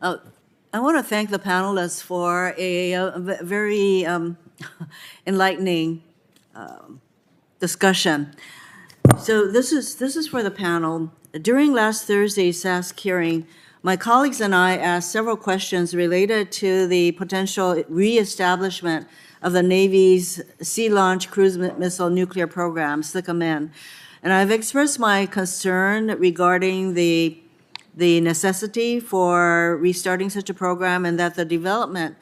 Uh, I want to thank the panelists for very enlightening discussion. So this is for the panel. During last Thursday's SASC hearing, my colleagues and I asked several questions related to the potential reestablishment of the Navy's Sea-Launched Cruise Missile Nuclear Program, SLCM-N. And I've expressed my concern regarding the necessity for restarting such a program, and that the development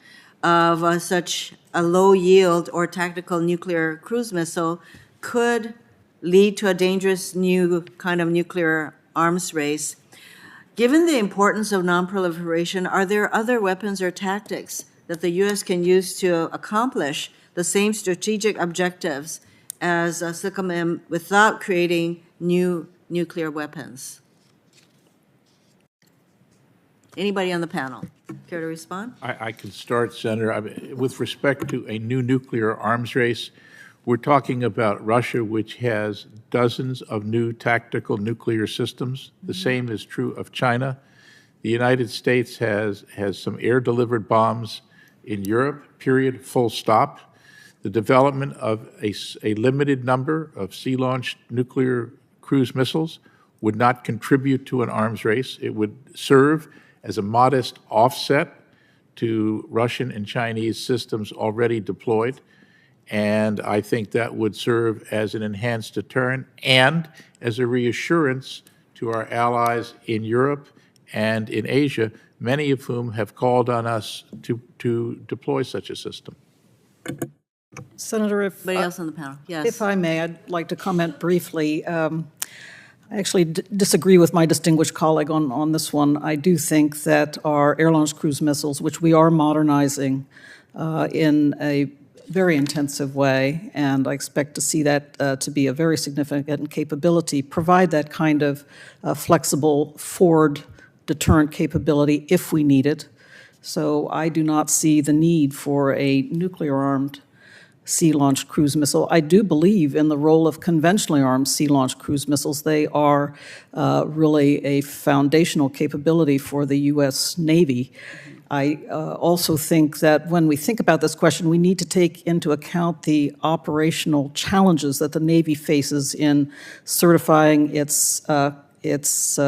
of such a low-yield or tactical nuclear cruise missile could lead to a dangerous new kind of nuclear arms race. Given the importance of nonproliferation, are there other weapons or tactics that the U.S. can use to accomplish the same strategic objectives as SLCM without creating new nuclear weapons? Anybody on the panel care to respond? I can start, Senator. With respect to a new nuclear arms race, we're talking about Russia, which has dozens of new tactical nuclear systems. The same is true of China. The United States has some air-delivered bombs in Europe, period, full stop. The development of a limited number of sea-launched nuclear cruise missiles would not contribute to an arms race. It would serve as a modest offset to Russian and Chinese systems already deployed. And I think that would serve as an enhanced deterrent and as a reassurance to our allies in Europe and in Asia, many of whom have called on us to deploy such a system. Senator, Anybody else on the panel? Yes. if I may, I'd like to comment briefly. I actually disagree with my distinguished colleague on this one. I do think that our air-launched cruise missiles, which we are modernizing in a very intensive way, and I expect to see that to be a very significant capability, provide that kind of flexible forward deterrent capability if we need it. So I do not see the need for a nuclear-armed sea-launched cruise missile. I do believe in the role of conventionally armed sea-launched cruise missiles. They are really a foundational capability for the U.S. Navy. I also think that when we think about this question, we need to take into account the operational challenges that the Navy faces in certifying its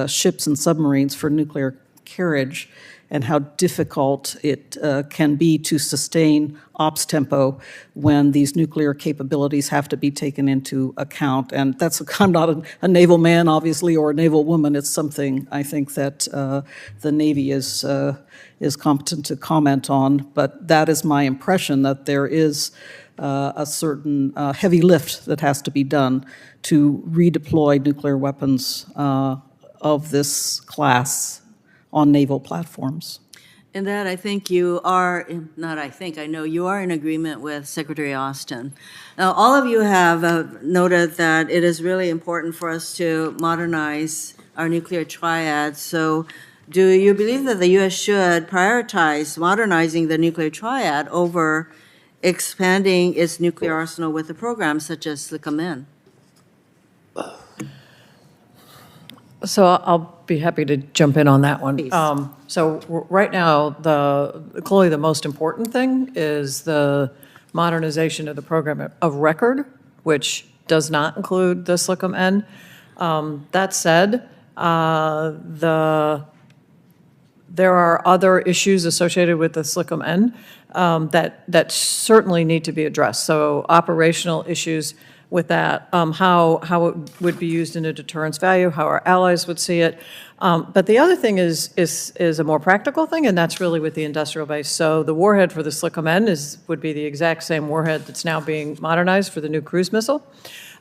ships and submarines for nuclear carriage, and how difficult it can be to sustain ops tempo when these nuclear capabilities have to be taken into account. And I'm not a naval man, obviously, or a naval woman. It's something I think that the Navy is competent to comment on. But that is my impression, that there is a certain heavy lift that has to be done to redeploy nuclear weapons of this class on naval platforms. In that, I think you are, I know you are in agreement with Secretary Austin. Now, all of you have noted that it is really important for us to modernize our nuclear triad. So do you believe that the U.S. should prioritize modernizing the nuclear triad over expanding its nuclear arsenal with a program such as SLCM-N? So I'll be happy to jump in on that one. So right now, clearly the most important thing is the modernization of the program of record, which does not include the SLCM-N. That said, there are other issues associated with the SLCM-N that certainly need to be addressed. So operational issues with that, how it would be used in a deterrence value, how our allies would see it. But the other thing is a more practical thing, and that's really with the industrial base. So the warhead for the SLCM-N would be the exact same warhead that's now being modernized for the new cruise missile.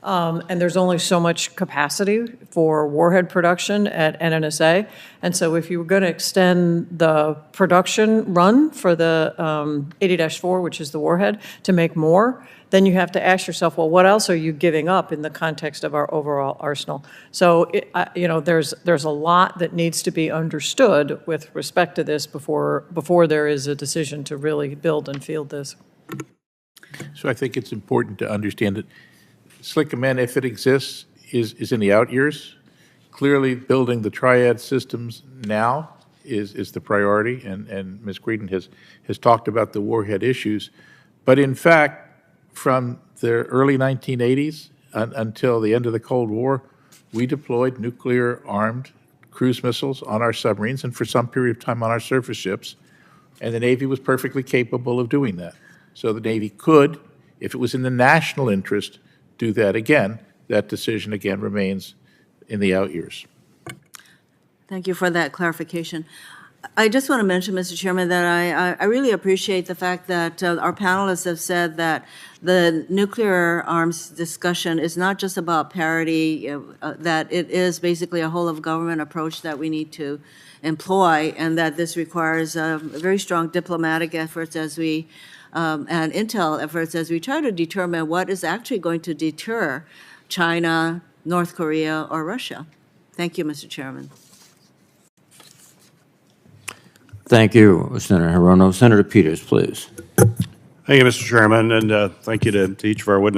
And there's only so much capacity for warhead production at NNSA. And so if you were going to extend the production run for the 80-4, which is the warhead, to make more, then you have to ask yourself, well, what else are you giving up in the context of our overall arsenal? So, there's a lot that needs to be understood with respect to this before there is a decision to really build and field this. So I think it's important to understand that SLCM-N, if it exists, is in the out years. Clearly, building the triad systems now is the priority, and Ms. Creedon has talked about the warhead issues. But in fact, from the early 1980s until the end of the Cold War, we deployed nuclear-armed cruise missiles on our submarines and for some period of time on our surface ships, and the Navy was perfectly capable of doing that. So the Navy could, if it was in the national interest, do that again. That decision, again, remains in the out years. Thank you for that clarification. I just want to mention, Mr. Chairman, that I really appreciate the fact that our panelists have said that the nuclear arms discussion is not just about parity, that it is basically a whole-of-government approach that we need to employ, and that this requires very strong diplomatic efforts as we and intel efforts as we try to determine what is actually going to deter China, North Korea, or Russia. Thank you, Mr. Chairman. Thank you, Senator Hirono. Senator Peters, please. Thank you, Mr. Chairman, and thank you to each of our witnesses.